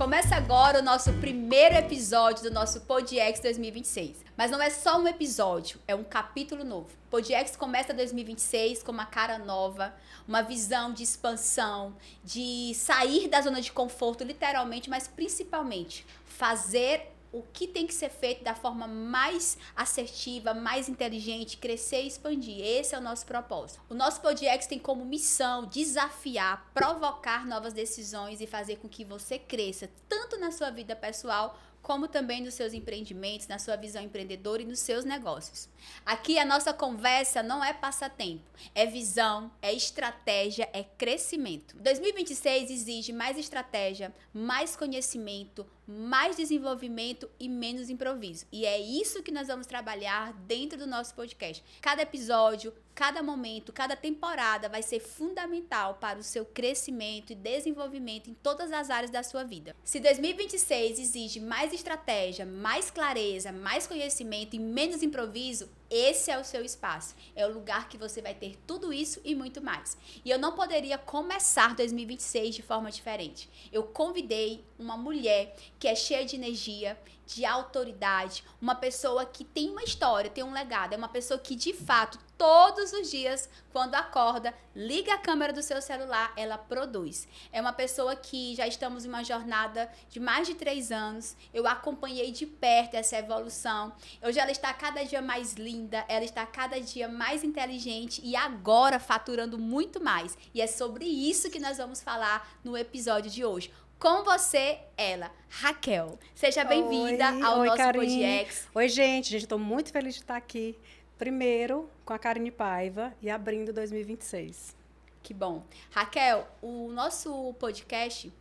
Começa agora o nosso primeiro episódio do nosso PodX 2026. Mas não é só um episódio, é um capítulo novo. PodX começa 2026 com uma cara nova, uma visão de expansão, de sair da zona de conforto, literalmente, mas principalmente fazer o que tem que ser feito da forma mais assertiva, mais inteligente, crescer e expandir. Esse é o nosso propósito. O nosso PodX tem como missão desafiar, provocar novas decisões e fazer com que você cresça, tanto na sua vida pessoal, como também nos seus empreendimentos, na sua visão empreendedora e nos seus negócios. Aqui a nossa conversa não é passatempo, é visão, é estratégia, é crescimento. 2026 exige mais estratégia, mais conhecimento, mais desenvolvimento e menos improviso. E é isso que nós vamos trabalhar dentro do nosso podcast. Cada episódio, cada momento, cada temporada vai ser fundamental para o seu crescimento e desenvolvimento em todas as áreas da sua vida. Se 2026 exige mais estratégia, mais clareza, mais conhecimento e menos improviso, esse é o seu espaço. É o lugar que você vai ter tudo isso e muito mais. E eu não poderia começar 2026 de forma diferente. Eu convidei uma mulher que é cheia de energia, de autoridade, uma pessoa que tem uma história, tem um legado, é uma pessoa que de fato todos os dias, quando acorda, liga a câmera do seu celular, ela produz. É uma pessoa que já estamos em uma jornada de mais de 3 anos, eu acompanhei de perto essa evolução, hoje ela está cada dia mais linda, ela está cada dia mais inteligente e agora faturando muito mais. E é sobre isso que nós vamos falar no episódio de hoje. Com você, ela, Raquel. Seja bem-vinda ao nosso PodX. Oi, gente, estou muito feliz de estar aqui. Primeiro, com a Karine Paiva e abrindo 2026. Que bom. Raquel, o nosso podcast,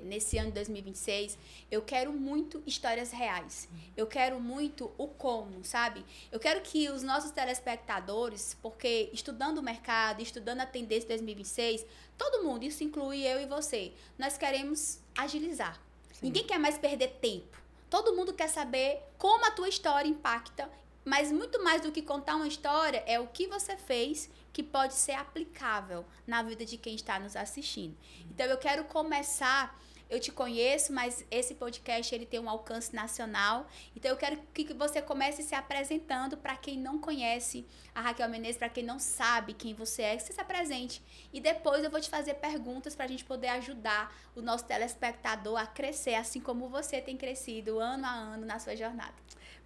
nesse ano de 2026, eu quero muito histórias reais. Eu quero muito o como, sabe? Eu quero que os nossos telespectadores, porque estudando o mercado, estudando a tendência de 2026, todo mundo, isso inclui eu e você, nós queremos agilizar. Sim. Ninguém quer mais perder tempo. Todo mundo quer saber como a tua história impacta, mas muito mais do que contar uma história, é o que você fez que pode ser aplicável na vida de quem está nos assistindo. Então, eu quero começar... Eu te conheço, mas esse podcast ele tem um alcance nacional. Então, eu quero que você comece se apresentando para quem não conhece a Raquel Menezes, para quem não sabe quem você é, que você se apresente. E depois eu vou te fazer perguntas para a gente poder ajudar o nosso telespectador a crescer, assim como você tem crescido ano a ano na sua jornada.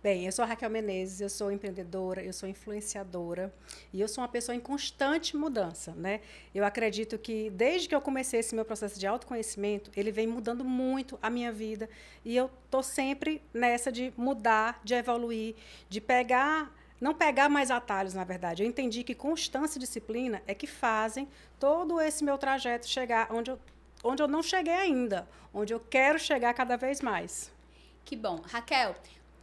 Bem, eu sou a Raquel Menezes, eu sou empreendedora, eu sou influenciadora e eu sou uma pessoa em constante mudança, né? Eu acredito que desde que eu comecei esse meu processo de autoconhecimento, ele vem mudando muito a minha vida e eu tô sempre nessa de mudar, de evoluir, de não pegar mais atalhos, na verdade. Eu entendi que constância e disciplina é que fazem todo esse meu trajeto chegar onde eu não cheguei ainda, onde eu quero chegar cada vez mais. Que bom. Raquel,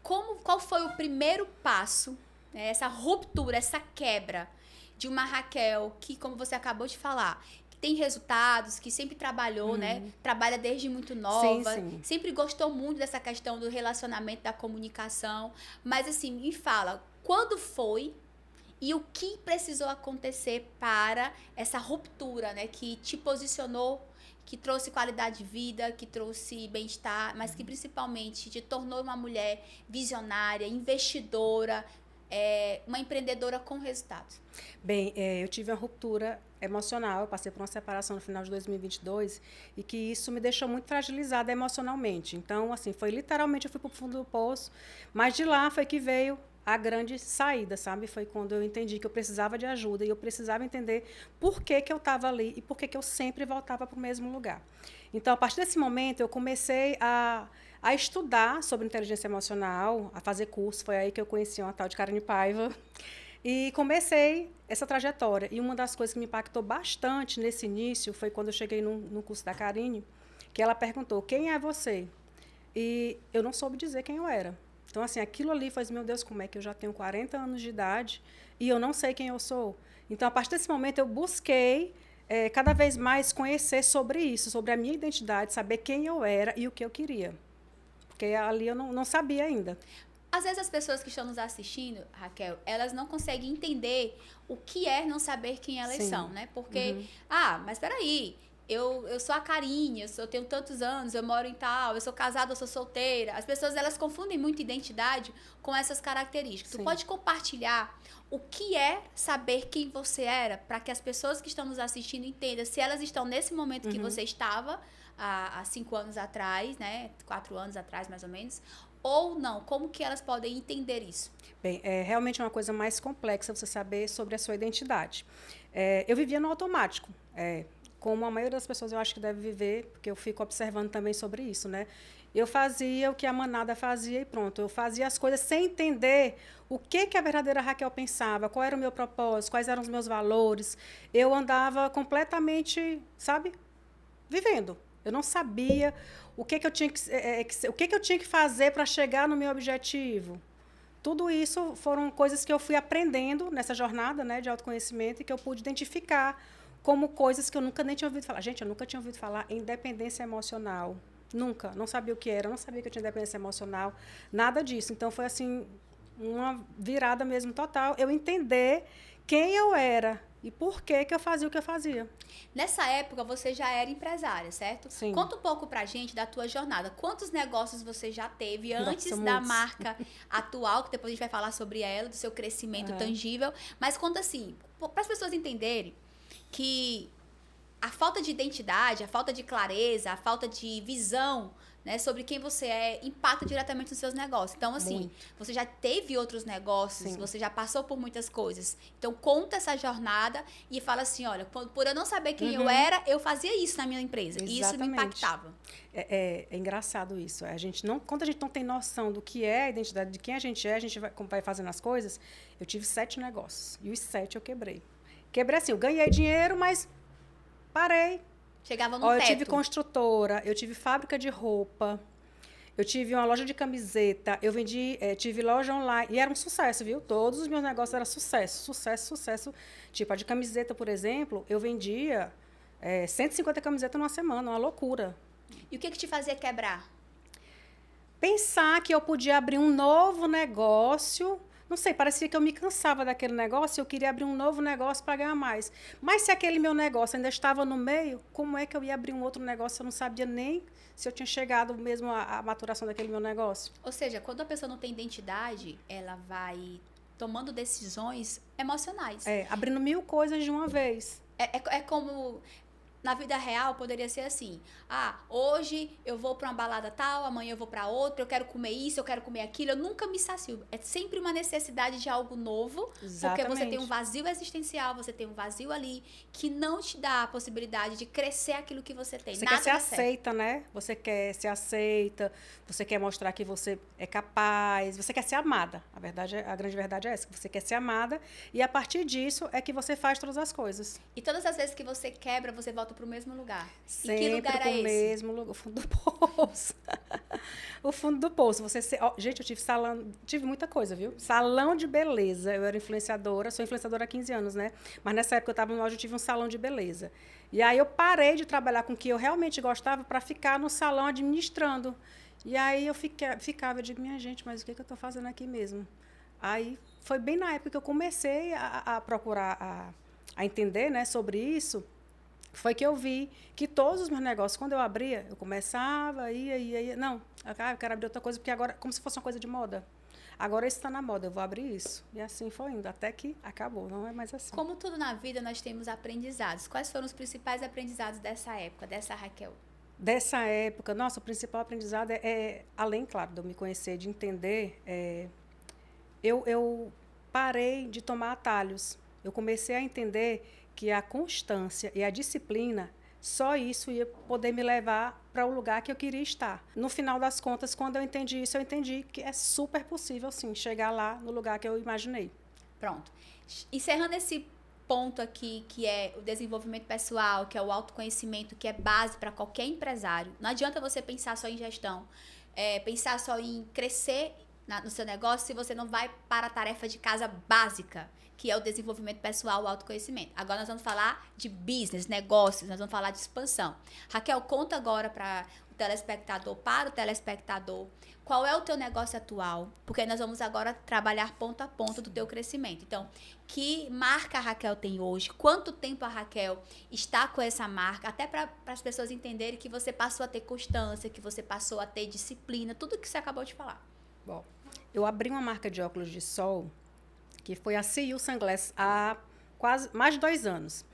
qual foi o primeiro passo, né, essa ruptura, essa quebra de uma Raquel que, como você acabou de falar, que tem resultados, que sempre trabalhou, né? Trabalha desde muito nova, sim. Sempre gostou muito dessa questão do relacionamento, da comunicação. Mas assim, me fala, quando foi e o que precisou acontecer para essa ruptura, né? Que te posicionou, que trouxe qualidade de vida, que trouxe bem-estar, mas que principalmente te tornou uma mulher visionária, investidora, uma empreendedora com resultados. Bem, eu tive uma ruptura emocional, eu passei por uma separação no final de 2022 e que isso me deixou muito fragilizada emocionalmente. Então, assim, foi literalmente, eu fui para o fundo do poço, mas de lá foi que veio a grande saída, sabe? Foi quando eu entendi que eu precisava de ajuda e eu precisava entender por que eu estava ali e por que eu sempre voltava para o mesmo lugar. Então, a partir desse momento, eu comecei a estudar sobre inteligência emocional, a fazer curso. Foi aí que eu conheci uma tal de Karine Paiva e comecei essa trajetória. E uma das coisas que me impactou bastante nesse início foi quando eu cheguei no curso da Karine, que ela perguntou, quem é você? E eu não soube dizer quem eu era. Então, assim, aquilo ali foi, meu Deus, como é que eu já tenho 40 anos de idade e eu não sei quem eu sou? Então, a partir desse momento, eu busquei cada vez mais conhecer sobre isso, sobre a minha identidade, saber quem eu era e o que eu queria. Porque ali eu não sabia ainda. Às vezes as pessoas que estão nos assistindo, Raquel, elas não conseguem entender o que é não saber quem elas são, né? Porque, mas peraí, eu sou a Carinha, eu tenho tantos anos, eu moro em tal, eu sou casada, eu sou solteira. As pessoas, elas confundem muito identidade com essas características. Sim. Tu pode compartilhar o que é saber quem você era, para que as pessoas que estão nos assistindo entendam se elas estão nesse momento que você estava há 5 anos atrás, né? 4 anos atrás, mais ou menos, ou não. Como que elas podem entender isso? Bem, é realmente uma coisa mais complexa você saber sobre a sua identidade. Eu vivia no automático, como a maioria das pessoas eu acho que deve viver, porque eu fico observando também sobre isso, né? Eu fazia o que a manada fazia e pronto. Eu fazia as coisas sem entender o que a verdadeira Raquel pensava, qual era o meu propósito, quais eram os meus valores. Eu andava completamente, sabe, vivendo. Eu não sabia o que eu tinha que fazer para chegar no meu objetivo. Tudo isso foram coisas que eu fui aprendendo nessa jornada, né, de autoconhecimento e que eu pude identificar como coisas que eu nunca nem tinha ouvido falar. Gente, eu nunca tinha ouvido falar em dependência emocional. Nunca. Não sabia o que era, não sabia que eu tinha dependência emocional, nada disso. Então, foi assim, uma virada mesmo total. Eu entender quem eu era e por que eu fazia o que eu fazia. Nessa época, você já era empresária, certo? Sim. Conta um pouco pra gente da tua jornada. Quantos negócios você já teve antes Nossa, da muitos. marca atual, que depois a gente vai falar sobre ela, do seu crescimento tangível. Mas conta assim, para as pessoas entenderem que a falta de identidade, a falta de clareza, a falta de visão, né, sobre quem você é, impacta diretamente nos seus negócios. Então, assim, Muito. você já teve outros negócios, Sim. você já passou por muitas coisas. Então, conta essa jornada e fala assim, olha, por eu não saber quem eu era, eu fazia isso na minha empresa. E isso me Exatamente. impactava. É engraçado isso. Quando a gente não tem noção do que é a identidade, de quem a gente vai fazendo as coisas. Eu tive 7 negócios. E os 7 eu quebrei. Quebrei assim, eu ganhei dinheiro, mas parei. Chegava no Eu teto. tive construtora, eu tive fábrica de roupa, eu tive uma loja de camiseta, eu vendi, tive loja online. E era um sucesso, viu? Todos os meus negócios eram sucesso, sucesso, sucesso. Tipo, a de camiseta, por exemplo, eu vendia 150 camisetas numa semana, uma loucura. E o que te fazia quebrar? Pensar que eu podia abrir um novo negócio. Não sei, parecia que eu me cansava daquele negócio, eu queria abrir um novo negócio para ganhar mais. Mas se aquele meu negócio ainda estava no meio, como é que eu ia abrir um outro negócio? Eu não sabia nem se eu tinha chegado mesmo à maturação daquele meu negócio. Ou seja, quando a pessoa não tem identidade, ela vai tomando decisões emocionais. Abrindo 1000 coisas de uma vez. É como... Na vida real, poderia ser assim. Hoje eu vou para uma balada tal, amanhã eu vou para outra, eu quero comer isso, eu quero comer aquilo. Eu nunca me sacio. É sempre uma necessidade de algo novo. Exatamente. Porque você tem um vazio existencial, você tem um vazio ali que não te dá a possibilidade de crescer aquilo que você tem. Você Nada quer ser dá certo. aceita, né? Você quer ser aceita, você quer mostrar que você é capaz, você quer ser amada. A grande verdade é essa, que você quer ser amada e a partir disso é que você faz todas as coisas. E todas as vezes que você quebra, você volta para o mesmo lugar. Sempre e que lugar pro é esse? mesmo lugar, o fundo do poço. O fundo do poço. Gente, eu tive salão, tive muita coisa, viu? Salão de beleza. Eu era influenciadora, sou influenciadora há 15 anos, né? Mas nessa época eu estava no auge, eu tive um salão de beleza. E aí eu parei de trabalhar com o que eu realmente gostava para ficar no salão administrando. E aí eu ficava, eu digo, minha gente, mas o que eu estou fazendo aqui mesmo? Aí foi bem na época que eu comecei a procurar, a entender, né, sobre isso. Foi que eu vi que todos os meus negócios, quando eu abria, eu começava, ia. Não, eu quero abrir outra coisa, porque agora, como se fosse uma coisa de moda. Agora isso está na moda, eu vou abrir isso. E assim foi indo, até que acabou, não é mais assim. Como tudo na vida, nós temos aprendizados. Quais foram os principais aprendizados dessa época, dessa Raquel? Dessa época, nossa, o principal aprendizado além, claro, de eu me conhecer, de entender, eu parei de tomar atalhos. Eu comecei a entender que a constância e a disciplina, só isso ia poder me levar para o lugar que eu queria estar. No final das contas, quando eu entendi isso, eu entendi que é super possível, sim, chegar lá no lugar que eu imaginei. Pronto. Encerrando esse ponto aqui, que é o desenvolvimento pessoal, que é o autoconhecimento, que é base para qualquer empresário. Não adianta você pensar só em gestão, pensar só em crescer no seu negócio se você não vai para a tarefa de casa básica, que é o desenvolvimento pessoal, o autoconhecimento. Agora nós vamos falar de business, negócios, nós vamos falar de expansão. Raquel, conta agora para o telespectador, qual é o teu negócio atual, porque nós vamos agora trabalhar ponto a ponto do teu crescimento. Então, que marca a Raquel tem hoje? Quanto tempo a Raquel está com essa marca? Até para as pessoas entenderem que você passou a ter constância, que você passou a ter disciplina, tudo que você acabou de falar. Bom, eu abri uma marca de óculos de sol, que foi a CU Sunglass, há quase mais de 2 anos.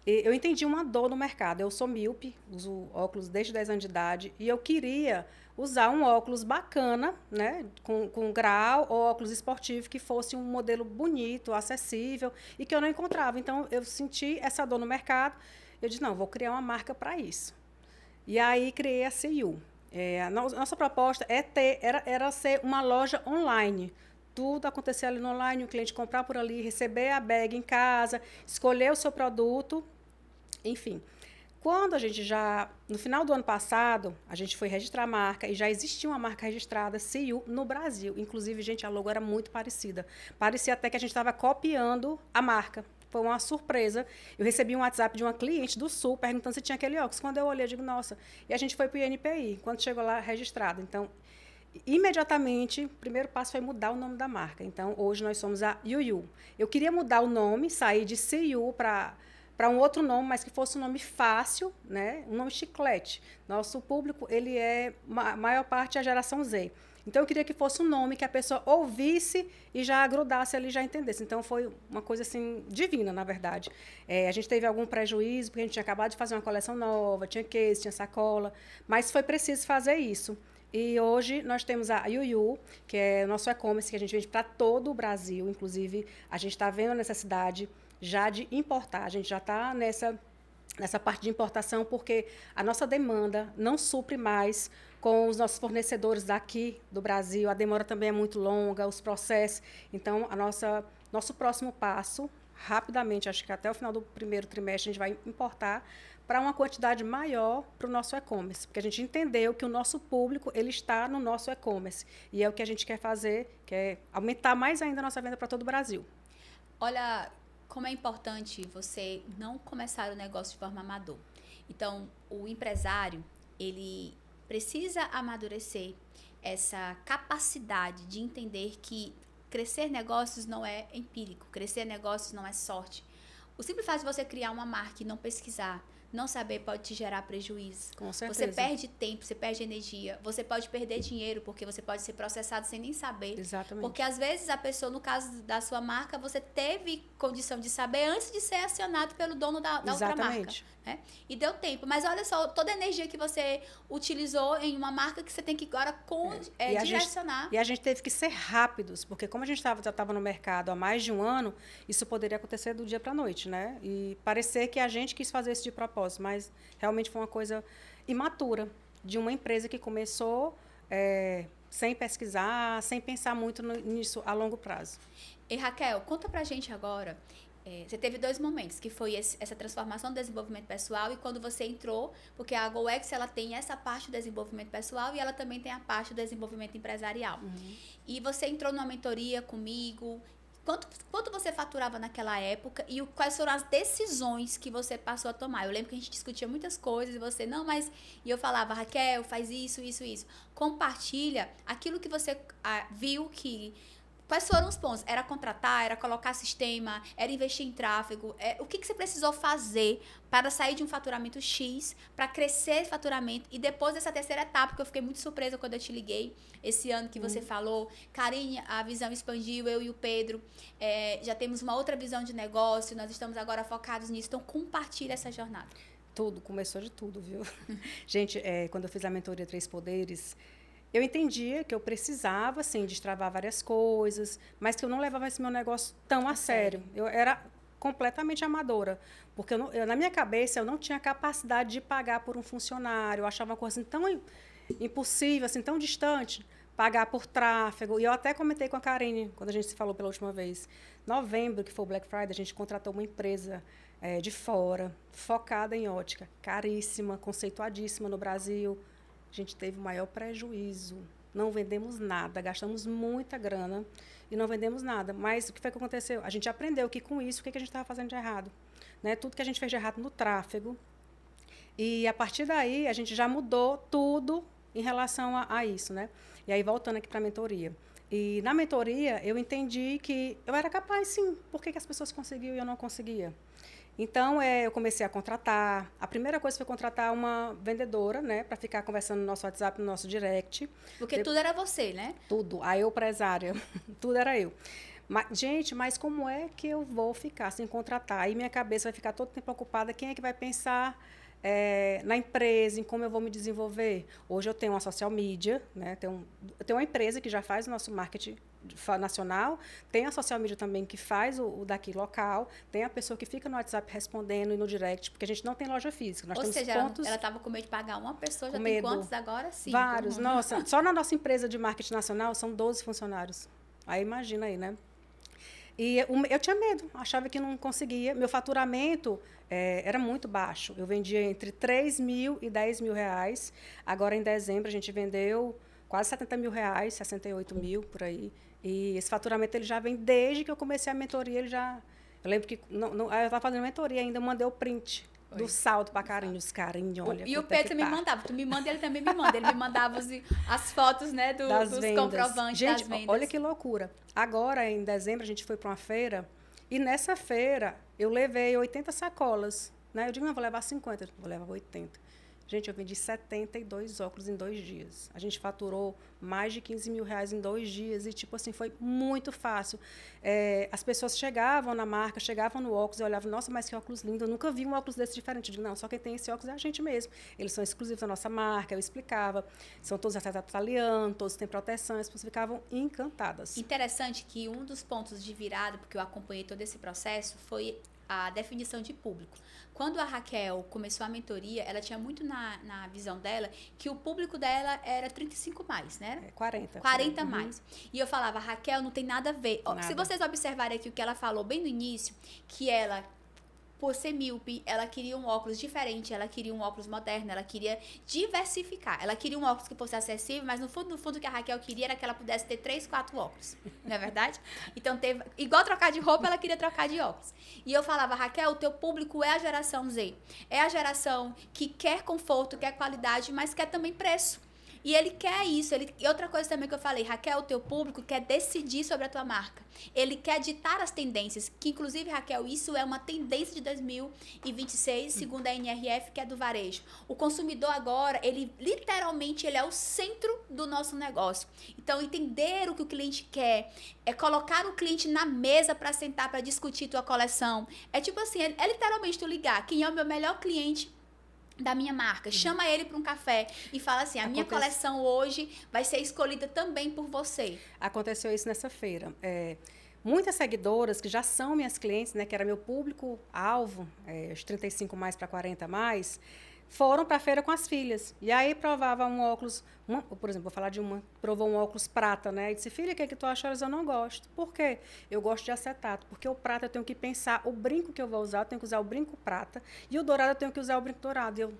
Eu entendi uma dor no mercado. Eu sou míope, uso óculos desde 10 anos de idade, e eu queria usar um óculos bacana, né, com grau, ou óculos esportivo, que fosse um modelo bonito, acessível, e que eu não encontrava. Então, eu senti essa dor no mercado. Eu disse, não, vou criar uma marca para isso. E aí, criei a CU. A nossa proposta era ser uma loja online. Tudo acontecer ali no online, o cliente comprar por ali, receber a bag em casa, escolher o seu produto, enfim. Quando a gente no final do ano passado, a gente foi registrar a marca e já existia uma marca registrada, CU, no Brasil. Inclusive, gente, a logo era muito parecida. Parecia até que a gente estava copiando a marca. Foi uma surpresa. Eu recebi um WhatsApp de uma cliente do Sul perguntando se tinha aquele óculos. Quando eu olhei, eu digo, nossa. E a gente foi para o INPI. Quando chegou lá, registrado. Então, imediatamente, o primeiro passo foi mudar o nome da marca. Então, hoje nós somos a Yuyu. Eu queria mudar o nome, sair de CU para um outro nome, mas que fosse um nome fácil, né? Um nome chiclete. Nosso público, ele é, a maior parte, a geração Z. Então, eu queria que fosse um nome que a pessoa ouvisse e já grudasse ali, já entendesse. Então, foi uma coisa, assim, divina, na verdade. A gente teve algum prejuízo, porque a gente tinha acabado de fazer uma coleção nova, tinha case, tinha sacola, mas foi preciso fazer isso. E hoje nós temos a Yuyu, que é o nosso e-commerce, que a gente vende para todo o Brasil. Inclusive, a gente está vendo a necessidade já de importar. A gente já está nessa parte de importação, porque a nossa demanda não supre mais com os nossos fornecedores daqui do Brasil. A demora também é muito longa, os processos. Então, nosso próximo passo, rapidamente, acho que até o final do primeiro trimestre, a gente vai importar para uma quantidade maior para o nosso e-commerce, porque a gente entendeu que o nosso público ele está no nosso e-commerce, e é o que a gente quer fazer, que é aumentar mais ainda a nossa venda para todo o Brasil. Olha, como é importante você não começar o negócio de forma amador. Então, o empresário, ele precisa amadurecer essa capacidade de entender que crescer negócios não é empírico, crescer negócios não é sorte. O simples fato de você criar uma marca e não pesquisar, não saber, pode te gerar prejuízo. Com certeza. Você perde tempo, você perde energia, você pode perder dinheiro, porque você pode ser processado sem nem saber. Exatamente. Porque, às vezes, a pessoa, no caso da sua marca, você teve condição de saber antes de ser acionado pelo dono da outra marca. Né? E deu tempo. Mas, olha só, toda a energia que você utilizou em uma marca que você tem que agora direcionar. E a gente teve que ser rápidos, porque como a gente já estava no mercado há mais de um ano, isso poderia acontecer do dia para a noite, né? E parecer que a gente quis fazer isso de propósito, mas realmente foi uma coisa imatura de uma empresa que começou sem pesquisar, sem pensar muito nisso a longo prazo. E Raquel, conta pra gente agora, você teve 2 momentos, que foi essa transformação do desenvolvimento pessoal e quando você entrou, porque a GoX ela tem essa parte do desenvolvimento pessoal e ela também tem a parte do desenvolvimento empresarial. Uhum. E você entrou numa mentoria comigo. Quanto você faturava naquela época e quais foram as decisões que você passou a tomar? Eu lembro que a gente discutia muitas coisas e você, não, mas... E eu falava, Raquel, faz isso, isso, isso. Compartilha aquilo que você viu que... Quais foram os pontos? Era contratar, era colocar sistema, era investir em tráfego. O que você precisou fazer para sair de um faturamento X, para crescer esse faturamento e depois dessa terceira etapa, que eu fiquei muito surpresa quando eu te liguei, esse ano que você falou, Karine, a visão expandiu, eu e o Pedro, já temos uma outra visão de negócio, nós estamos agora focados nisso, então compartilha essa jornada. Tudo, começou de tudo, viu? Gente, quando eu fiz a mentoria 3 Poderes, eu entendia que eu precisava, assim, destravar várias coisas, mas que eu não levava esse meu negócio tão a sério. Eu era completamente amadora, porque na minha cabeça eu não tinha capacidade de pagar por um funcionário, eu achava uma coisa assim, tão impossível, assim, tão distante, pagar por tráfego. E eu até comentei com a Karine, quando a gente se falou pela última vez. Novembro, que foi o Black Friday, a gente contratou uma empresa de fora, focada em ótica, caríssima, conceituadíssima no Brasil. A gente teve o maior prejuízo não vendemos nada, gastamos muita grana e não vendemos nada. Mas o que foi que aconteceu? A gente aprendeu que com isso, o que a gente estava fazendo de errado? Né? Tudo que a gente fez de errado no tráfego. E a partir daí, a gente já mudou tudo em relação a isso, né? E aí, voltando aqui para a mentoria. E na mentoria, eu entendi que eu era capaz, sim. Por que as pessoas conseguiam e eu não conseguia? Então, eu comecei a contratar. A primeira coisa foi contratar uma vendedora, né? Para ficar conversando no nosso WhatsApp, no nosso direct. Porque tudo era você, né? Tudo. A eu empresária. Tudo era eu. Gente, mas como é que eu vou ficar sem contratar? Aí minha cabeça vai ficar todo tempo ocupada. Quem é que vai pensar na empresa, em como eu vou me desenvolver? Hoje eu tenho uma social media, né? Eu tenho uma empresa que já faz o nosso marketing nacional, tem a social media também que faz o daqui local, tem a pessoa que fica no WhatsApp respondendo e no direct, porque a gente não tem loja física. Nós Ou temos seja, pontos, ela estava com medo de pagar uma pessoa, já tem medo. quantos agora? 5. Vários. Nossa, só na nossa empresa de marketing nacional são 12 funcionários. Aí imagina aí, né? E eu tinha medo, achava que não conseguia. Meu faturamento era muito baixo. Eu vendia entre 3 mil e 10 mil reais. Agora, em dezembro, a gente vendeu quase 70 mil reais, 68 mil, por aí. E esse faturamento ele já vem desde que eu comecei a mentoria. Eu lembro que eu estava fazendo mentoria ainda, eu mandei o print do salto para Carinhos. Carinho, olha. E o Pedro me mandava. Tu me manda, ele também me manda. Ele me mandava as fotos, né, dos comprovantes gente, das vendas. Olha que loucura. Agora, em dezembro, a gente foi para uma feira. E nessa feira, eu levei 80 sacolas. Né? Eu digo, não, vou levar 50. Vou levar 80. Gente, eu vendi 72 óculos em 2 dias. A gente faturou mais de 15 mil reais em 2 dias. E, tipo assim, foi muito fácil. As pessoas chegavam na marca, chegavam no óculos e olhavam, nossa, mas que óculos lindo. Eu nunca vi um óculos desse diferente. Eu digo, não, só quem tem esse óculos é a gente mesmo. Eles são exclusivos da nossa marca. Eu explicava. São todos artesanato italiano, todos têm proteção. As pessoas ficavam encantadas. Interessante que um dos pontos de virada, porque eu acompanhei todo esse processo, foi a definição de público. Quando a Raquel começou a mentoria, ela tinha muito na visão dela que o público dela era 35 mais, né? 40. 40 mais. E eu falava, Raquel, não tem nada a ver. Nada. Se vocês observarem aqui o que ela falou bem no início, que ela, por ser míope, ela queria um óculos diferente, ela queria um óculos moderno, ela queria diversificar. Ela queria um óculos que fosse acessível, mas no fundo, o que a Raquel queria era que ela pudesse ter 3, 4 óculos. Não é verdade? Então, igual trocar de roupa, ela queria trocar de óculos. E eu falava, Raquel, o teu público é a geração Z. É a geração que quer conforto, quer qualidade, mas quer também preço. E ele quer isso. E outra coisa também que eu falei, Raquel, o teu público quer decidir sobre a tua marca. Ele quer ditar as tendências, que inclusive, Raquel, isso é uma tendência de 2026, segundo a NRF, que é do varejo. O consumidor agora, ele literalmente ele é o centro do nosso negócio. Então, entender o que o cliente quer, é colocar o cliente na mesa para sentar, para discutir tua coleção. É tipo assim, é literalmente tu ligar, quem é o meu melhor cliente da minha marca, chama ele para um café e fala assim, minha coleção hoje vai ser escolhida também por você. Aconteceu isso nessa feira. Muitas seguidoras que já são minhas clientes, né, que era meu público-alvo, os 35 mais para 40 mais, foram para a feira com as filhas. E aí provava um óculos, por exemplo, vou falar de uma, provou um óculos prata, né? E disse, filha, o que é que tu acha? Eu não gosto. Por quê? Eu gosto de acetato, porque o prata eu tenho que pensar, o brinco que eu vou usar, eu tenho que usar o brinco prata, e o dourado eu tenho que usar o brinco dourado. E eu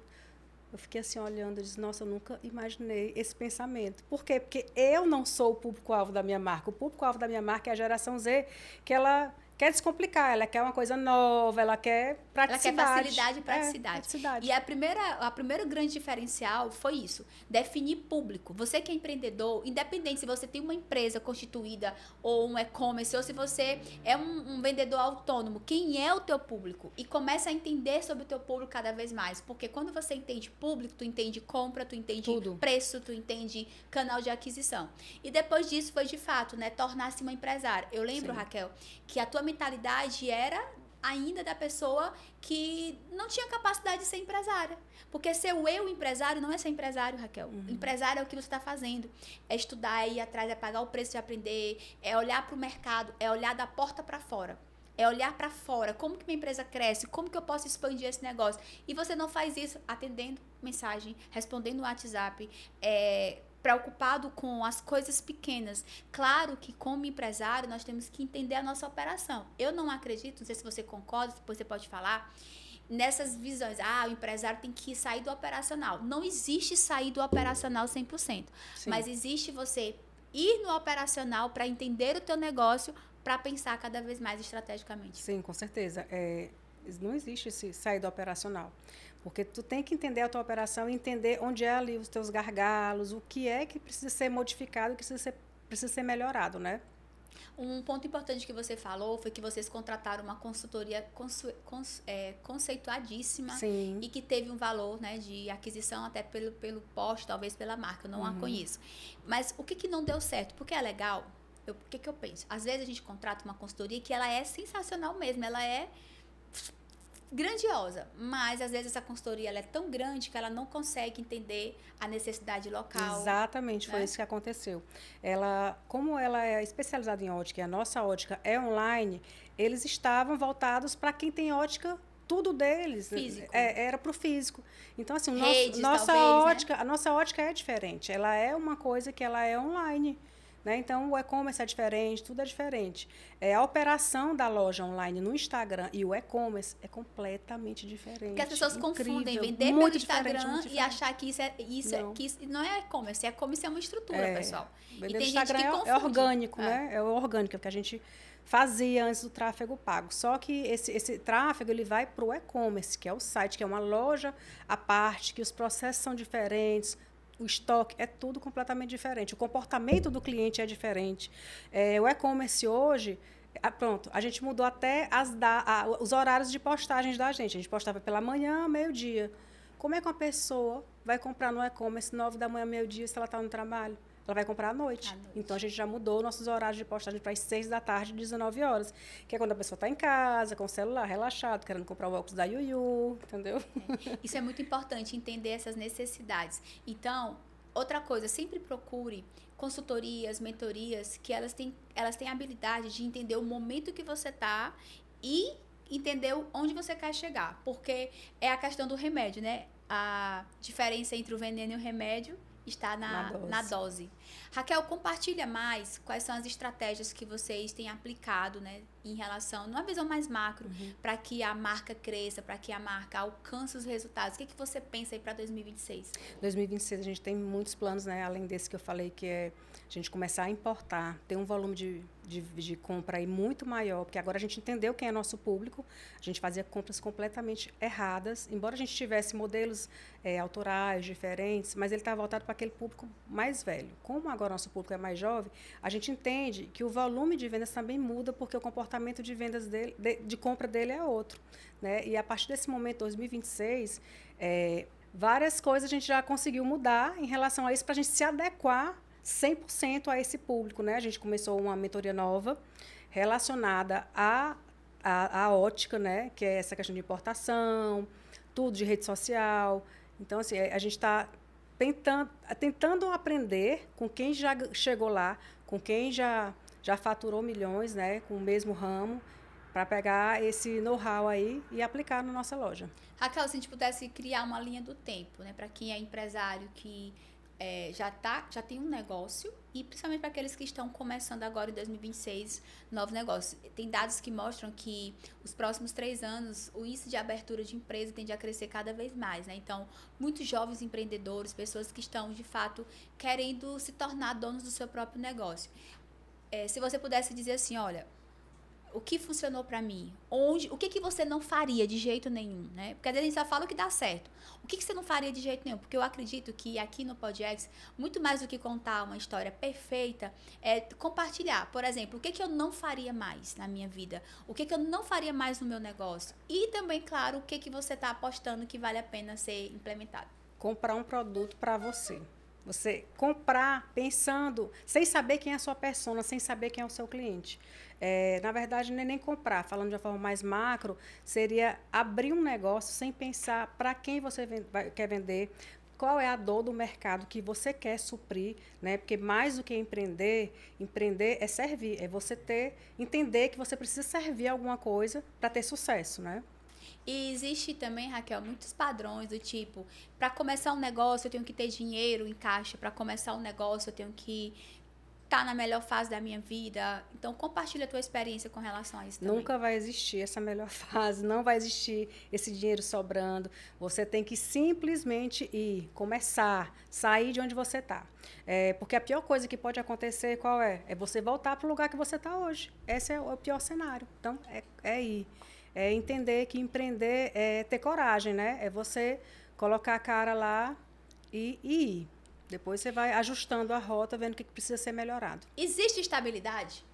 fiquei assim olhando e disse, nossa, eu nunca imaginei esse pensamento. Por quê? Porque eu não sou o público-alvo da minha marca. O público-alvo da minha marca é a geração Z, que ela quer descomplicar, ela quer uma coisa nova, ela quer praticidade. Ela quer facilidade e praticidade. E a primeiro grande diferencial foi isso, definir público. Você que é empreendedor, independente se você tem uma empresa constituída ou um e-commerce, ou se você é um vendedor autônomo, quem é o teu público? E começa a entender sobre o teu público cada vez mais. Porque quando você entende público, tu entende compra, tu entende tudo. Preço, tu entende canal de aquisição. E depois disso foi de fato, né, tornar-se uma empresária. Eu lembro, sim, Raquel, que a tua mentalidade era ainda da pessoa que não tinha capacidade de ser empresária. Porque ser o empresário não é ser empresário, Raquel. Empresário é o que você está fazendo. É estudar, é ir atrás, é pagar o preço de aprender, é olhar para o mercado, é olhar da porta para fora. É olhar para fora, como que minha empresa cresce, como que eu posso expandir esse negócio. E você não faz isso atendendo mensagem, respondendo no WhatsApp, preocupado com as coisas pequenas. Claro que, como empresário, nós temos que entender a nossa operação. Eu não acredito, não sei se você concorda, depois você pode falar, nessas visões. O empresário tem que sair do operacional. Não existe sair do operacional 100%. Sim. Mas existe você ir no operacional para entender o teu negócio, para pensar cada vez mais estrategicamente. Sim, com certeza. Não existe esse sair do operacional. Porque tu tem que entender a tua operação e entender onde é ali os teus gargalos, o que é que precisa ser modificado, o que precisa ser melhorado, né? Um ponto importante que você falou foi que vocês contrataram uma consultoria conceituadíssima. Sim. E que teve um valor, né, de aquisição até pelo poste, talvez pela marca, eu não a conheço. Mas o que não deu certo? Porque é legal, o que eu penso? Às vezes a gente contrata uma consultoria que ela é sensacional mesmo, ela é grandiosa, mas às vezes essa consultoria ela é tão grande que ela não consegue entender a necessidade local. Exatamente, foi isso que aconteceu. Como ela é especializada em ótica e a nossa ótica é online, eles estavam voltados para quem tem ótica, tudo deles era para o físico. Então, assim, a nossa ótica é diferente, ela é uma coisa que ela é online. Né? Então, o e-commerce é diferente, tudo é diferente. A operação da loja online no Instagram e o e-commerce é completamente diferente. Porque as pessoas confundem vender pelo Instagram e achar que isso não é e-commerce. E-commerce é uma estrutura, pessoal. Vender no Instagram é orgânico, né? É o orgânico que a gente fazia antes do tráfego pago. Só que esse tráfego ele vai para o e-commerce, que é o site, que é uma loja à parte, que os processos são diferentes, o estoque é tudo completamente diferente. O comportamento do cliente é diferente. O e-commerce hoje, a gente mudou até os horários de postagens da gente. A gente postava pela manhã, meio-dia. Como é que uma pessoa vai comprar no e-commerce 9 da manhã, meio-dia, se ela está no trabalho? Ela vai comprar à noite. Então, a gente já mudou nossos horários de postagem para as 6 da tarde, 19 horas. Que é quando a pessoa está em casa, com o celular, relaxado, querendo comprar o óculos da Yuyu, entendeu? Isso é muito importante, entender essas necessidades. Então, outra coisa, sempre procure consultorias, mentorias, que elas têm a habilidade de entender o momento que você está e entender onde você quer chegar. Porque é a questão do remédio, né? A diferença entre o veneno e o remédio está na dose. Raquel, compartilha mais quais são as estratégias que vocês têm aplicado, né, em relação, numa visão mais macro, para que a marca cresça, para que a marca alcance os resultados. O que você pensa aí para 2026? 2026 a gente tem muitos planos, né, além desse que eu falei, que é a gente começar a importar, ter um volume de compra aí muito maior, porque agora a gente entendeu quem é nosso público, a gente fazia compras completamente erradas, embora a gente tivesse modelos autorais, diferentes, mas ele está voltado para aquele público mais velho. Como agora nosso público é mais jovem, a gente entende que o volume de vendas também muda, porque o comportamento de vendas dele, de compra dele é outro. Né? E a partir desse momento, 2026, várias coisas a gente já conseguiu mudar em relação a isso, para a gente se adequar 100% a esse público, né? A gente começou uma mentoria nova relacionada à ótica, né? Que é essa questão de importação, tudo de rede social. Então, assim, a gente está tentando aprender com quem já chegou lá, com quem já faturou milhões, né? Com o mesmo ramo, para pegar esse know-how aí e aplicar na nossa loja. Raquel, se a gente pudesse criar uma linha do tempo, né? Para quem é empresário que já tem um negócio, e principalmente para aqueles que estão começando agora em 2026 novo negócio. Tem dados que mostram que os próximos 3 anos o índice de abertura de empresa tende a crescer cada vez mais, né? Então, muitos jovens empreendedores, pessoas que estão de fato querendo se tornar donos do seu próprio negócio. Se você pudesse dizer assim, olha, o que funcionou para mim? O que você não faria de jeito nenhum, né? Porque às vezes a gente só fala o que dá certo. O que você não faria de jeito nenhum? Porque eu acredito que aqui no PodX, muito mais do que contar uma história perfeita, é compartilhar. Por exemplo, o que eu não faria mais na minha vida? O que eu não faria mais no meu negócio? E também, claro, o que você está apostando que vale a pena ser implementado. Comprar um produto para você. Você comprar pensando, sem saber quem é a sua persona, sem saber quem é o seu cliente. Na verdade, não é nem comprar, falando de uma forma mais macro, seria abrir um negócio sem pensar para quem você quer vender, qual é a dor do mercado que você quer suprir, né? Porque mais do que empreender é servir, é você entender que você precisa servir alguma coisa para ter sucesso, né? E existe também, Raquel, muitos padrões do tipo, para começar um negócio eu tenho que ter dinheiro em caixa, para começar um negócio eu tenho que tá na melhor fase da minha vida. Então, compartilha a tua experiência com relação a isso também. Nunca vai existir essa melhor fase, não vai existir esse dinheiro sobrando. Você tem que simplesmente ir, começar, sair de onde você está. Porque a pior coisa que pode acontecer, qual é? É você voltar para o lugar que você está hoje. Esse é o pior cenário. Então, é ir. É entender que empreender é ter coragem, né? É você colocar a cara lá e ir. Depois você vai ajustando a rota, vendo o que precisa ser melhorado. Existe estabilidade?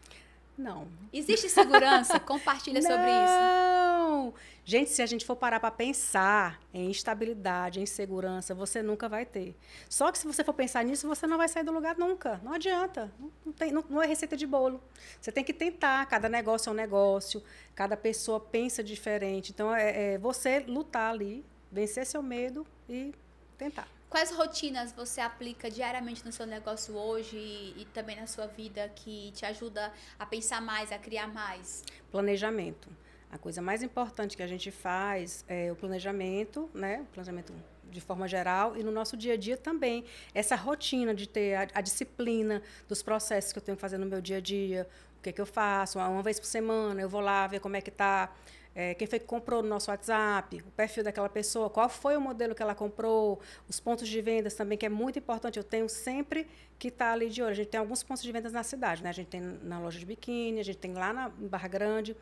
Não. Existe segurança? Compartilha sobre isso. Não! Gente, se a gente for parar para pensar em estabilidade, em segurança, você nunca vai ter. Só que se você for pensar nisso, você não vai sair do lugar nunca. Não adianta. Não é receita de bolo. Você tem que tentar. Cada negócio é um negócio. Cada pessoa pensa diferente. Então, é você lutar ali, vencer seu medo e tentar. Quais rotinas você aplica diariamente no seu negócio hoje e também na sua vida que te ajuda a pensar mais, a criar mais? Planejamento. A coisa mais importante que a gente faz é o planejamento, né? O planejamento de forma geral e no nosso dia a dia também. Essa rotina de ter a disciplina dos processos que eu tenho que fazer no meu dia a dia, o que eu faço, uma vez por semana eu vou lá ver como é que está. Quem foi que comprou no nosso WhatsApp, o perfil daquela pessoa, qual foi o modelo que ela comprou, os pontos de vendas também, que é muito importante. Eu tenho sempre que estar ali de olho. A gente tem alguns pontos de vendas na cidade, né? A gente tem na loja de biquíni, a gente tem lá em Barra Grande.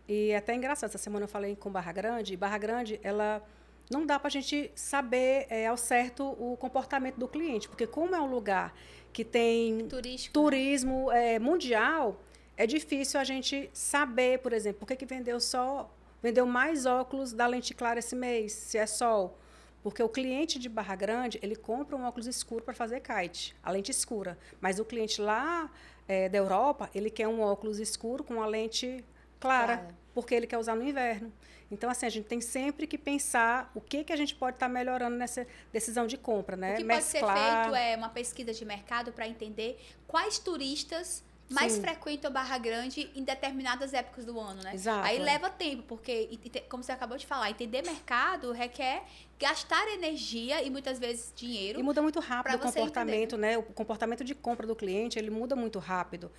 E é até engraçado, essa semana eu falei com Barra Grande, e Barra Grande, ela não dá para a gente saber ao certo o comportamento do cliente, porque como é um lugar que tem turismo mundial, é difícil a gente saber, por exemplo, por que vendeu mais óculos da lente clara esse mês, se é sol. Porque o cliente de Barra Grande, ele compra um óculos escuro para fazer kite, a lente escura. Mas o cliente lá da Europa, ele quer um óculos escuro com a lente clara, porque ele quer usar no inverno. Então, assim, a gente tem sempre que pensar o que a gente pode estar melhorando nessa decisão de compra, né? O que pode ser feito é uma pesquisa de mercado para entender quais turistas mais frequentam Barra Grande em determinadas épocas do ano, né? Exato. Aí leva tempo, porque, como você acabou de falar, entender mercado requer gastar energia e muitas vezes dinheiro. E muda muito rápido o comportamento, né? O comportamento de compra do cliente, ele muda muito rápido.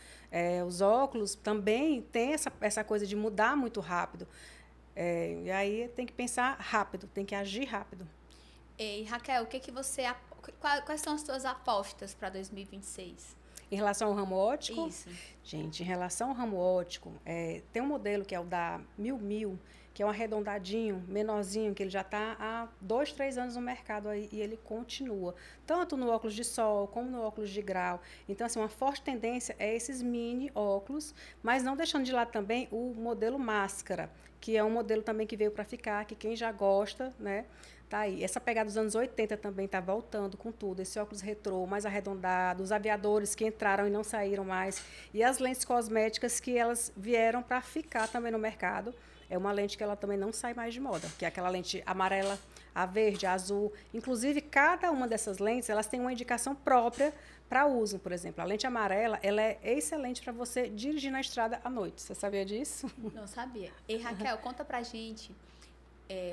Os óculos também têm essa coisa de mudar muito rápido. E aí tem que pensar rápido, tem que agir rápido. E Raquel, quais são as suas apostas para 2026? Em relação ao ramo óptico? Isso. Gente, em relação ao ramo óptico, tem um modelo que é o da Mil, que é um arredondadinho, menorzinho, que ele já está há 2, 3 anos no mercado aí, e ele continua. Tanto no óculos de sol, como no óculos de grau. Então, assim, uma forte tendência é esses mini óculos, mas não deixando de lado também o modelo máscara, que é um modelo também que veio para ficar, que quem já gosta, né? Tá aí. Essa pegada dos anos 80 também está voltando com tudo. Esse óculos retrô, mais arredondado, os aviadores que entraram e não saíram mais. E as lentes cosméticas que elas vieram para ficar também no mercado. É uma lente que ela também não sai mais de moda, que é aquela lente amarela, a verde, a azul. Inclusive, cada uma dessas lentes, elas têm uma indicação própria para uso. Por exemplo, a lente amarela, ela é excelente para você dirigir na estrada à noite. Você sabia disso? Não sabia. E Raquel, conta pra gente.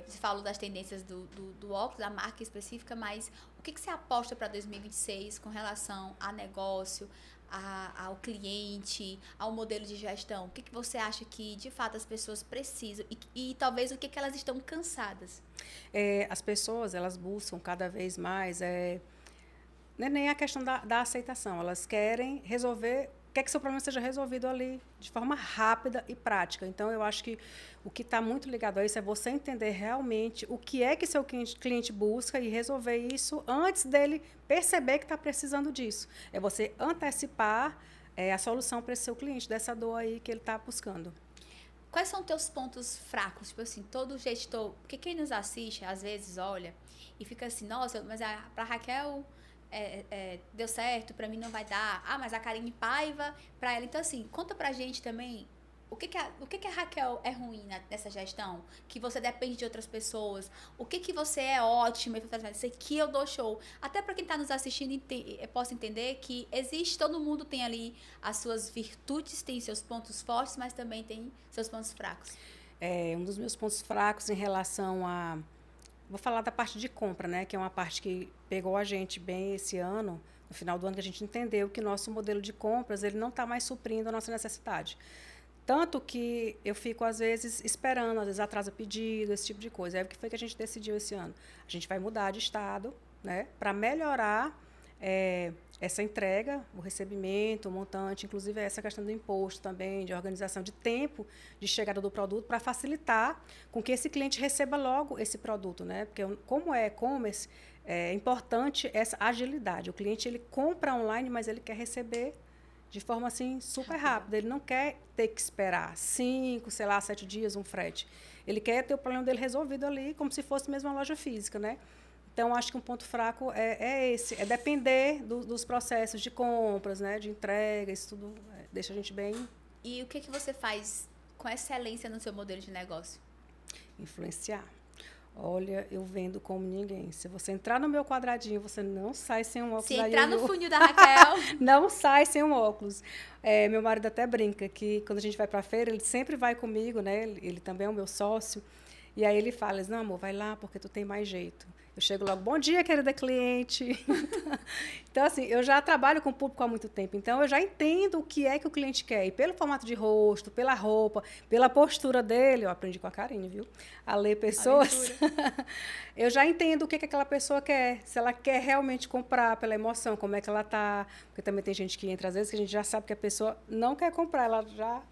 Você falou das tendências do óculos, da marca específica, mas o que você aposta para 2026 com relação a negócio, ao cliente, ao modelo de gestão? O que você acha que, de fato, as pessoas precisam e talvez o que elas estão cansadas? As pessoas, elas buscam cada vez mais, não é nem a questão da aceitação, elas querem resolver, quer que seu problema seja resolvido ali de forma rápida e prática. Então, eu acho que o que está muito ligado a isso é você entender realmente o que é que seu cliente busca e resolver isso antes dele perceber que está precisando disso. É você antecipar a solução para esse seu cliente, dessa dor aí que ele está buscando. Quais são teus pontos fracos? Tipo assim, todo gestor... Porque quem nos assiste, às vezes, olha e fica assim, nossa, mas para Raquel... deu certo, pra mim não vai dar. Mas a Karine Paiva, pra ela. Então, assim, conta pra gente também o que a Raquel é ruim nessa gestão, que você depende de outras pessoas, o que você é ótima, isso aqui eu dou show. Até pra quem tá nos assistindo, possa entender que existe, todo mundo tem ali as suas virtudes, tem seus pontos fortes, mas também tem seus pontos fracos. Um dos meus pontos fracos em relação a... Vou falar da parte de compra, né? Que é uma parte que pegou a gente bem esse ano, No final do ano que a gente entendeu que nosso modelo de compras ele não está mais suprindo a nossa necessidade. Tanto que eu fico, às vezes, esperando, às vezes atrasa pedido, esse tipo de coisa. Aí o que foi que a gente decidiu esse ano? A gente vai mudar de estado, né, para melhorar essa entrega, o recebimento, o montante, inclusive essa questão do imposto também, de organização de tempo de chegada do produto, para facilitar com que esse cliente receba logo esse produto, né? Porque como é e-commerce, é importante essa agilidade. O cliente ele compra online, mas ele quer receber de forma assim super rápida. Ele não quer ter que esperar 5, sei lá, 7 dias um frete. Ele quer ter o problema dele resolvido ali, como se fosse mesmo uma loja física, né? Então, acho que um ponto fraco é esse, é depender dos processos de compras, né, de entrega, isso tudo deixa a gente bem... E o que você faz com excelência no seu modelo de negócio? Influenciar. Olha, eu vendo como ninguém. Se você entrar no meu quadradinho, você não sai sem um óculos. Se entrar no funil da Raquel... não sai sem um óculos. Meu marido até brinca que quando a gente vai para a feira, ele sempre vai comigo, né? Ele também é o meu sócio. E aí ele fala, não, amor, vai lá porque tu tem mais jeito. Eu chego logo, bom dia, querida cliente. Então, assim, eu já trabalho com o público há muito tempo, então eu já entendo o que é que o cliente quer. E pelo formato de rosto, pela roupa, pela postura dele, eu aprendi com a Karine, viu? A ler pessoas. Eu já entendo o que aquela pessoa quer. Se ela quer realmente comprar pela emoção, como é que ela tá. Porque também tem gente que entra, às vezes, que a gente já sabe que a pessoa não quer comprar, ela já...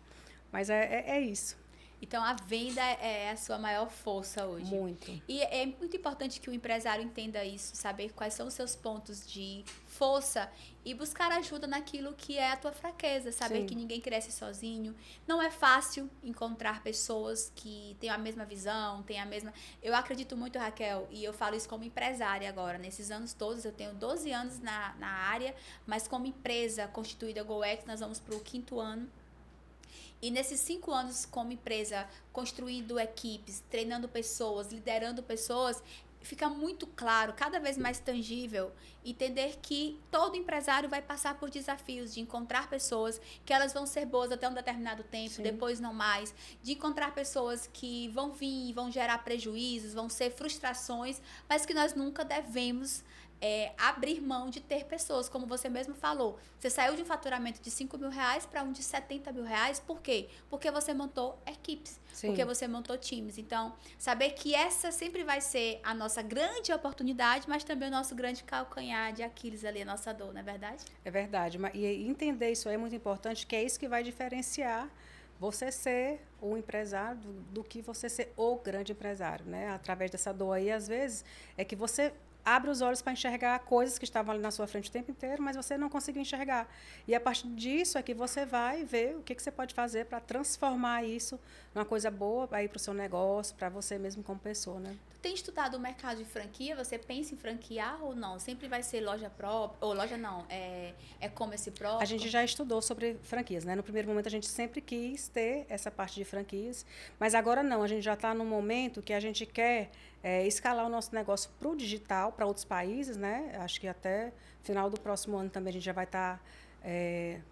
Mas é isso. Então, a venda é a sua maior força hoje. Muito. E é muito importante que o empresário entenda isso, saber quais são os seus pontos de força e buscar ajuda naquilo que é a tua fraqueza, saber Sim. que ninguém cresce sozinho. Não é fácil encontrar pessoas que têm a mesma visão, têm a mesma... Eu acredito muito, Raquel, e eu falo isso como empresária agora. Nesses anos todos, eu tenho 12 anos na área, mas como empresa constituída GoX, nós vamos para o 5º ano. E nesses 5 anos como empresa, construindo equipes, treinando pessoas, liderando pessoas, fica muito claro, cada vez mais tangível, entender que todo empresário vai passar por desafios de encontrar pessoas que elas vão ser boas até um determinado tempo, Sim. Depois não mais, de encontrar pessoas que vão vir, vão gerar prejuízos, vão ser frustrações, mas que nós nunca devemos abrir mão de ter pessoas, como você mesmo falou. Você saiu de um faturamento de R$5.000 para um de R$70.000. Por quê? Porque você montou equipes, Sim. Porque você montou times. Então, saber que essa sempre vai ser a nossa grande oportunidade, mas também o nosso grande calcanhar de Aquiles ali, a nossa dor, não é verdade? É verdade. E entender isso é muito importante, que é isso que vai diferenciar você ser o empresário do que você ser o grande empresário, né? Através dessa dor aí, às vezes, é que você abre os olhos para enxergar coisas que estavam ali na sua frente o tempo inteiro, mas você não conseguiu enxergar. E a partir disso é que você vai ver o que você pode fazer para transformar isso numa coisa boa para ir para o seu negócio, para você mesmo como pessoa, né? Tu tem estudado o mercado de franquia? Você pensa em franquear ou não? Sempre vai ser loja própria, ou loja não, e-commerce próprio? A gente já estudou sobre franquias, né? No primeiro momento a gente sempre quis ter essa parte de franquias, mas agora não, a gente já está num momento que a gente quer escalar o nosso negócio para o digital, para outros países, né? Acho que até final do próximo ano também a gente já vai estar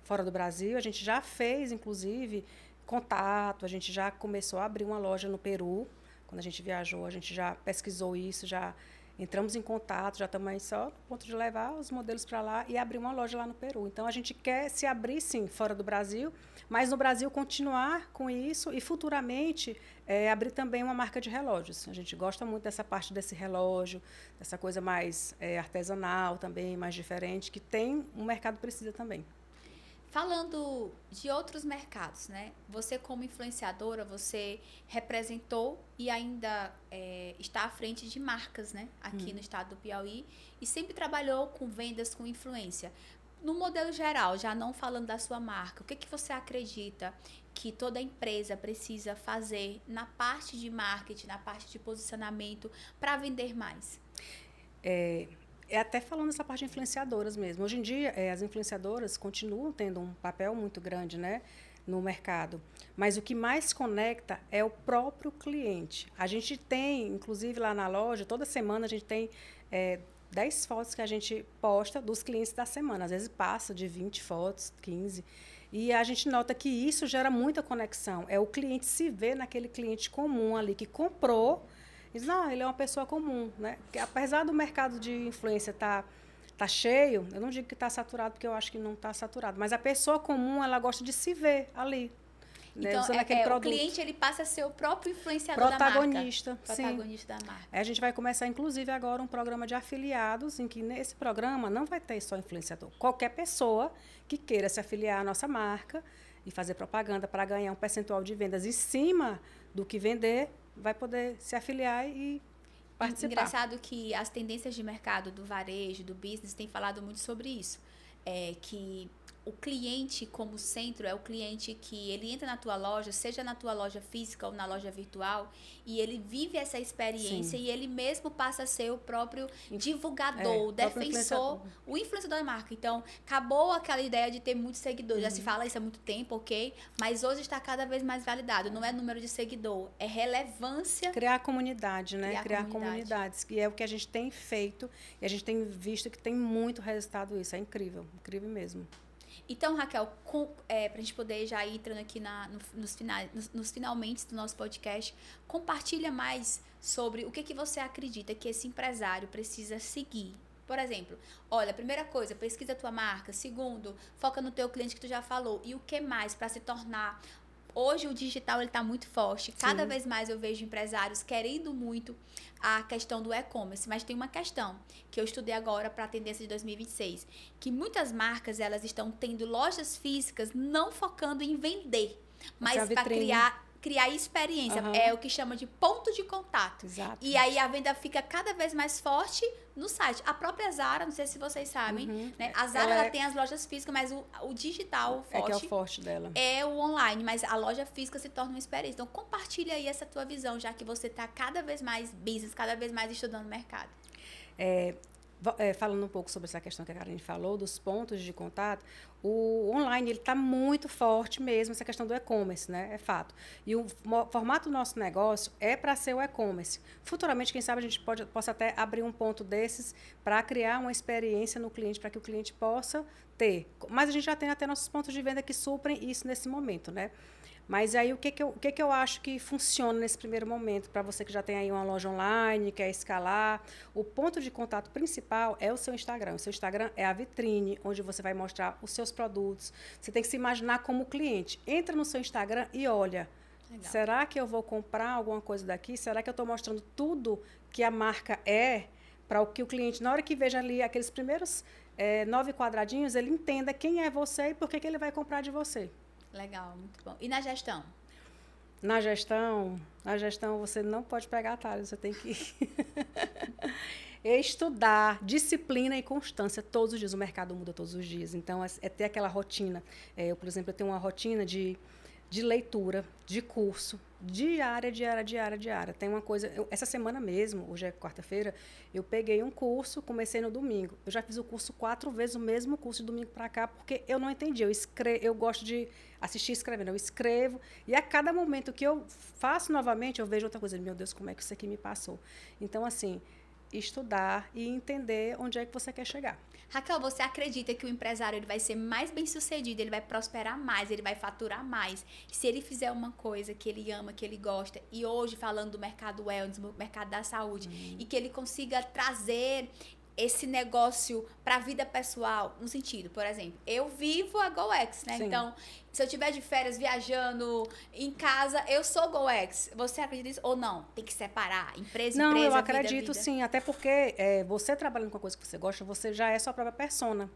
fora do Brasil. A gente já fez, inclusive, contato, a gente já começou a abrir uma loja no Peru. Quando a gente viajou, a gente já pesquisou isso, já entramos em contato, já estamos aí só no ponto de levar os modelos para lá e abrir uma loja lá no Peru. Então, a gente quer se abrir, sim, fora do Brasil, mas no Brasil continuar com isso e futuramente abrir também uma marca de relógios. A gente gosta muito dessa parte desse relógio, dessa coisa mais artesanal também, mais diferente, que tem um mercado precisa também. Falando de outros mercados, né? Você como influenciadora, você representou e ainda está à frente de marcas, né? Aqui no estado do Piauí e sempre trabalhou com vendas com influência. No modelo geral, já não falando da sua marca, o que você acredita que toda empresa precisa fazer na parte de marketing, na parte de posicionamento para vender mais? Até falando dessa parte de influenciadoras mesmo. Hoje em dia, as influenciadoras continuam tendo um papel muito grande, né, no mercado. Mas o que mais conecta é o próprio cliente. A gente tem, inclusive lá na loja, toda semana a gente tem 10 fotos que a gente posta dos clientes da semana. Às vezes passa de 20 fotos, 15. E a gente nota que isso gera muita conexão. É o cliente se ver naquele cliente comum ali que comprou. Diz, ele é uma pessoa comum, né? Porque, apesar do mercado de influência estar tá cheio, eu não digo que está saturado, porque eu acho que não está saturado, mas a pessoa comum, ela gosta de se ver ali. Né, Então, usando aquele o produto. cliente ele passa a ser o próprio influenciador Protagonista, da marca. sim. Protagonista da marca. A gente vai começar, inclusive, agora um programa de afiliados, em que nesse programa não vai ter só influenciador. Qualquer pessoa que queira se afiliar à nossa marca e fazer propaganda para ganhar um percentual de vendas em cima do que vender, vai poder se afiliar e participar. Engraçado que as tendências de mercado do varejo, do business, têm falado muito sobre isso. Que o cliente como centro é o cliente que ele entra na tua loja, seja na tua loja física ou na loja virtual, e ele vive essa experiência. Sim. E ele mesmo passa a ser o próprio divulgador, o defensor, o influenciador da marca. Então, acabou aquela ideia de ter muitos seguidores. Já se fala isso há muito tempo, ok? Mas hoje está cada vez mais validado. Não é número de seguidor, é relevância. Criar comunidade, né? Criar comunidades, que é o que a gente tem feito e a gente tem visto que tem muito resultado isso. É incrível, incrível mesmo. Então, Raquel, para a gente poder já ir entrando aqui nos finalmente do nosso podcast, compartilha mais sobre o que você acredita que esse empresário precisa seguir. Por exemplo, olha, primeira coisa, pesquisa a tua marca. Segundo, foca no teu cliente que tu já falou. E o que mais para se tornar... Hoje o digital está muito forte. Cada vez mais eu vejo empresários querendo muito a questão do e-commerce. Mas tem uma questão que eu estudei agora para a tendência de 2026. Que muitas marcas elas estão tendo lojas físicas não focando em vender. Mas para criar experiência. É o que chama de ponto de contato. Exato. E aí a venda fica cada vez mais forte no site. A própria Zara, não sei se vocês sabem, né? A Zara ela tem as lojas físicas, mas o digital, o forte, que é o forte dela. É o online, mas a loja física se torna uma experiência. Então, compartilha aí essa tua visão, já que você está cada vez mais business, cada vez mais estudando o mercado. Falando um pouco sobre essa questão que a Karine falou, dos pontos de contato, o online ele está muito forte mesmo, essa questão do e-commerce, né? É fato. E o formato do nosso negócio é para ser o e-commerce. Futuramente, quem sabe, a gente possa até abrir um ponto desses para criar uma experiência no cliente, para que o cliente possa ter. Mas a gente já tem até nossos pontos de venda que suprem isso nesse momento, né? Mas aí, o que eu acho que funciona nesse primeiro momento, para você que já tem aí uma loja online, quer escalar, o ponto de contato principal é o seu Instagram. O seu Instagram é a vitrine, onde você vai mostrar os seus produtos. Você tem que se imaginar como cliente. Entra no seu Instagram e olha, será que eu vou comprar alguma coisa daqui? Será que eu estou mostrando tudo que a marca é, para o que o cliente, na hora que veja ali aqueles primeiros 9 quadradinhos, ele entenda quem é você e por que ele vai comprar de você. Legal, muito bom. E na gestão? Na gestão você não pode pegar atalho, você tem que estudar, disciplina e constância todos os dias. O mercado muda todos os dias, então é ter aquela rotina. Eu, por exemplo, eu tenho uma rotina de leitura, de curso, diária. Tem uma coisa... essa semana mesmo, hoje é quarta-feira, eu peguei um curso, comecei no domingo. Eu já fiz o curso 4 vezes, o mesmo curso de domingo para cá, porque eu não entendi. Eu gosto de assistir escrevendo, eu escrevo, e a cada momento que eu faço novamente, eu vejo outra coisa. Meu Deus, como é que isso aqui me passou? Então, assim, estudar e entender onde é que você quer chegar. Raquel, você acredita que o empresário ele vai ser mais bem-sucedido, ele vai prosperar mais, ele vai faturar mais, se ele fizer uma coisa que ele ama, que ele gosta, e hoje falando do mercado wellness, do mercado da saúde, e que ele consiga trazer esse negócio para a vida pessoal, no sentido, por exemplo, eu vivo a GoX, né? Sim. Então, se eu estiver de férias viajando em casa, eu sou GoX. Você acredita nisso ou não? Tem que separar empresa, não, empresa, eu acredito vida. Sim, até porque você trabalhando com a coisa que você gosta, você já é sua própria persona.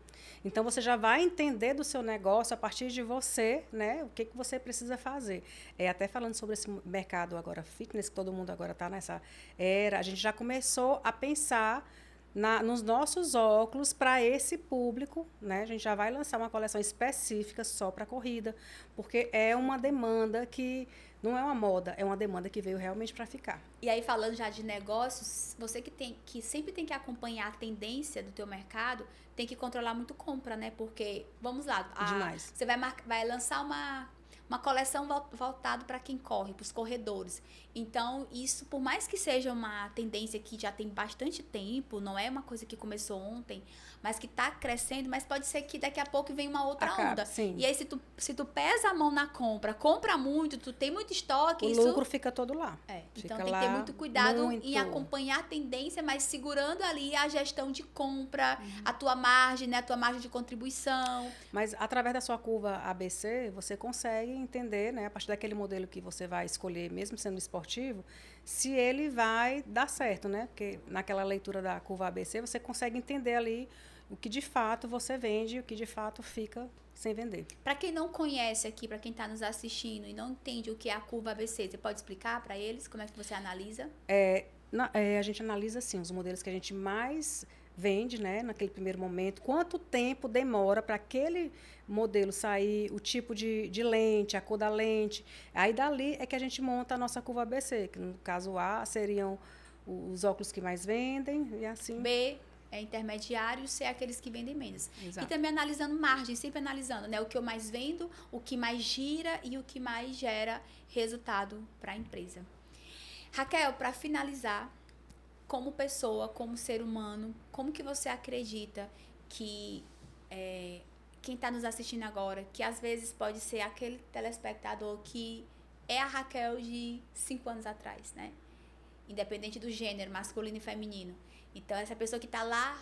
Então, você já vai entender do seu negócio a partir de você, né? O que você precisa fazer. Até falando sobre esse mercado agora fitness, que todo mundo agora está nessa era, a gente já começou a pensar nos nossos óculos para esse público, né? A gente já vai lançar uma coleção específica só para corrida, porque é uma demanda que não é uma moda, é uma demanda que veio realmente para ficar. E aí, falando já de negócios, você que sempre tem que acompanhar a tendência do teu mercado, tem que controlar muito compra, né? Porque, vamos lá, Demais. Você vai lançar uma coleção voltada para quem corre, para os corredores. Então, isso, por mais que seja uma tendência que já tem bastante tempo, não é uma coisa que começou ontem, mas que está crescendo, mas pode ser que daqui a pouco venha uma outra onda. Sim. E aí, se tu pesa a mão na compra muito, tu tem muito estoque, o lucro fica todo lá. Então, tem que ter muito cuidado em acompanhar a tendência, mas segurando ali a gestão de compra, a tua margem, né? A tua margem de contribuição. Mas, através da sua curva ABC, você consegue entender, né? A partir daquele modelo que você vai escolher, mesmo sendo esportivo, se ele vai dar certo, né? Porque naquela leitura da curva ABC, você consegue entender ali o que de fato você vende e o que de fato fica sem vender. Para quem não conhece aqui, para quem está nos assistindo e não entende o que é a curva ABC, você pode explicar para eles como é que você analisa? A gente analisa, assim, os modelos que a gente mais vende, né, naquele primeiro momento, quanto tempo demora para aquele modelo sair, o tipo de lente, a cor da lente. Aí, dali é que a gente monta a nossa curva ABC, que no caso A seriam os óculos que mais vendem e assim... B é intermediário, C é aqueles que vendem menos. Exato. E também analisando margem, sempre analisando, né, o que eu mais vendo, o que mais gira e o que mais gera resultado para a empresa. Raquel, para finalizar, como pessoa, como ser humano, como que você acredita que quem está nos assistindo agora, que às vezes pode ser aquele telespectador que é a Raquel de 5 anos atrás, né? Independente do gênero, masculino e feminino. Então, essa pessoa que está lá,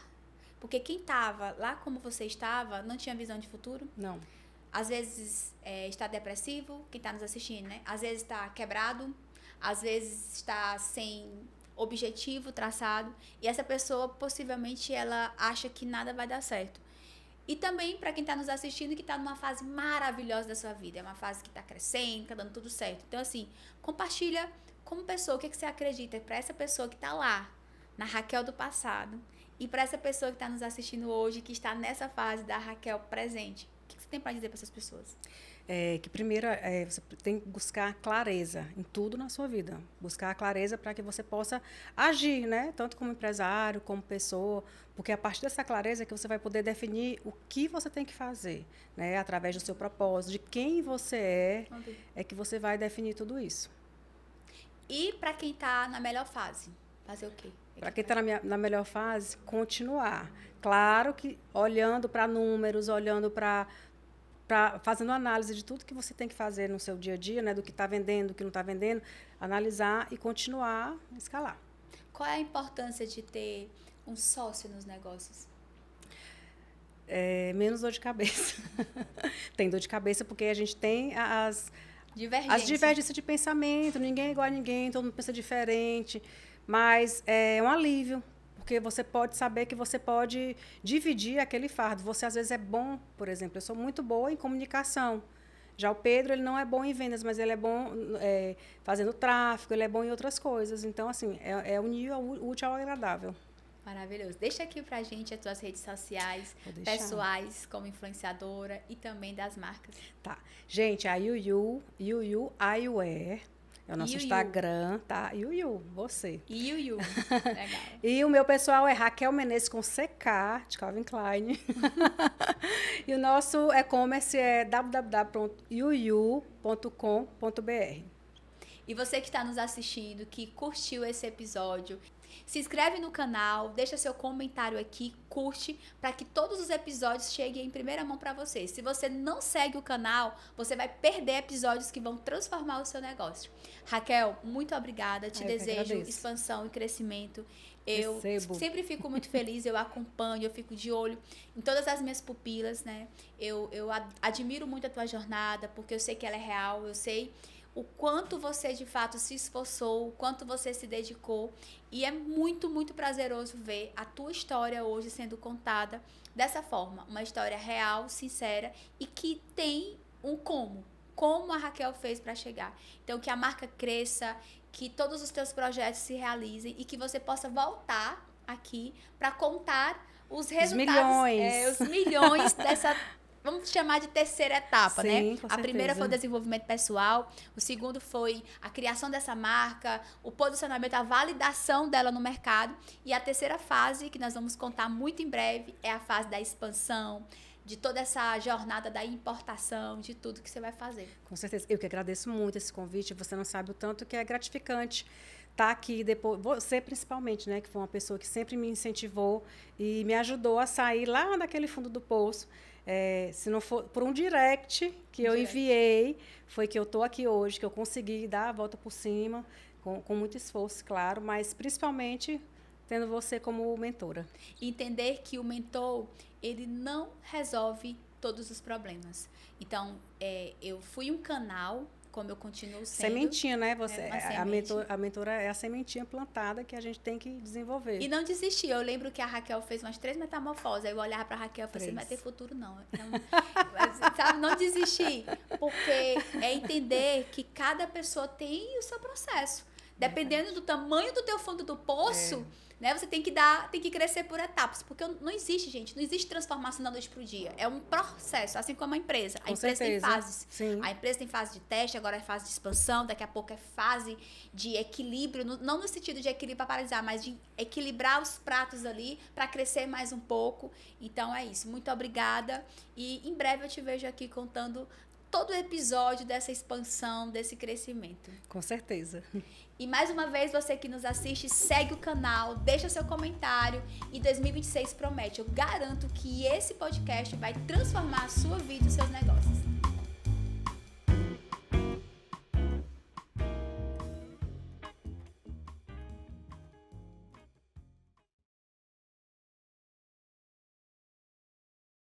porque quem estava lá como você estava, não tinha visão de futuro? Não. Às vezes está depressivo, quem está nos assistindo, né? Às vezes está quebrado, às vezes está sem objetivo traçado, e essa pessoa possivelmente ela acha que nada vai dar certo. E também para quem está nos assistindo que está numa fase maravilhosa da sua vida, é uma fase que está crescendo, está dando tudo certo. Então, assim, compartilha como pessoa o que você acredita para essa pessoa que está lá, na Raquel do passado, e para essa pessoa que está nos assistindo hoje, que está nessa fase da Raquel presente. O que você tem para dizer para essas pessoas? Que primeiro você tem que buscar clareza em tudo na sua vida. Buscar a clareza para que você possa agir, né? Tanto como empresário, como pessoa, porque a partir dessa clareza é que você vai poder definir o que você tem que fazer, né? Através do seu propósito, de quem você é que você vai definir tudo isso. E para quem está na melhor fase, fazer o quê? Para quem está na melhor fase, continuar. Claro que olhando para números, olhando fazendo análise de tudo que você tem que fazer no seu dia a dia, né, do que está vendendo, do que não está vendendo, analisar e continuar a escalar. Qual é a importância de ter um sócio nos negócios? Menos dor de cabeça. Tem dor de cabeça porque a gente tem as divergências de pensamento, ninguém é igual a ninguém, todo mundo pensa diferente, mas é um alívio. Porque você pode saber que você pode dividir aquele fardo. Você, às vezes, é bom, por exemplo, eu sou muito boa em comunicação. Já o Pedro, ele não é bom em vendas, mas ele é bom fazendo tráfego, ele é bom em outras coisas. Então, assim, é unir o útil ao agradável. Maravilhoso. Deixa aqui pra gente as tuas redes sociais, pessoais, como influenciadora e também das marcas. Tá. Gente, a Yuyu Eyewear. É o nosso Instagram, tá? Yuyu, você. Yuyu, legal. E o meu pessoal é Raquel Menezes com CK, de Calvin Klein. E o nosso e-commerce é www.yuyu.com.br. E você que está nos assistindo, que curtiu esse episódio, se inscreve no canal, deixa seu comentário aqui, curte, para que todos os episódios cheguem em primeira mão para você. Se você não segue o canal, você vai perder episódios que vão transformar o seu negócio. Raquel, muito obrigada. Te desejo expansão e crescimento. Eu sempre fico muito feliz, eu acompanho, eu fico de olho em todas as minhas pupilas, né? Eu admiro muito a tua jornada, porque eu sei que ela é real, eu sei o quanto você de fato se esforçou, o quanto você se dedicou, e é muito, muito prazeroso ver a tua história hoje sendo contada dessa forma, uma história real, sincera e que tem um como a Raquel fez para chegar. Então, que a marca cresça, que todos os teus projetos se realizem e que você possa voltar aqui para contar os resultados, os milhões dessa, vamos chamar de terceira etapa, sim, né? Com a certeza. Primeira foi o desenvolvimento pessoal, o segundo foi a criação dessa marca, o posicionamento, a validação dela no mercado, e a terceira fase, que nós vamos contar muito em breve, é a fase da expansão, de toda essa jornada da importação, de tudo que você vai fazer. Com certeza. Eu que agradeço muito esse convite. Você não sabe o tanto que é gratificante estar aqui depois. Você, principalmente, né? Que foi uma pessoa que sempre me incentivou e me ajudou a sair lá daquele fundo do poço. Se não for por um direct que eu enviei, foi que eu estou aqui hoje, que eu consegui dar a volta por cima, com muito esforço, claro, mas principalmente tendo você como mentora. Entender que o mentor, ele não resolve todos os problemas. Então, eu fui um canal, como eu continuo sendo. Sementinha, né? A mentora é a sementinha plantada que a gente tem que desenvolver. E não desistir. Eu lembro que a Raquel fez umas 3 metamorfoses. Aí eu olhava pra Raquel e falei, você não vai ter futuro, não. Sabe, não desistir. Porque é entender que cada pessoa tem o seu processo. Dependendo do tamanho do teu fundo do poço, né, você tem que crescer por etapas. Porque não existe, gente, não existe transformação da noite pro dia. É um processo, assim como a empresa. A empresa tem fases. Sim. A empresa tem fase de teste, agora é fase de expansão, daqui a pouco é fase de equilíbrio, não no sentido de equilíbrio para paralisar, mas de equilibrar os pratos ali para crescer mais um pouco. Então é isso. Muito obrigada. E em breve eu te vejo aqui contando todo o episódio dessa expansão, desse crescimento. Com certeza. E mais uma vez, você que nos assiste, segue o canal, deixa seu comentário. E 2026 promete. Eu garanto que esse podcast vai transformar a sua vida e os seus negócios.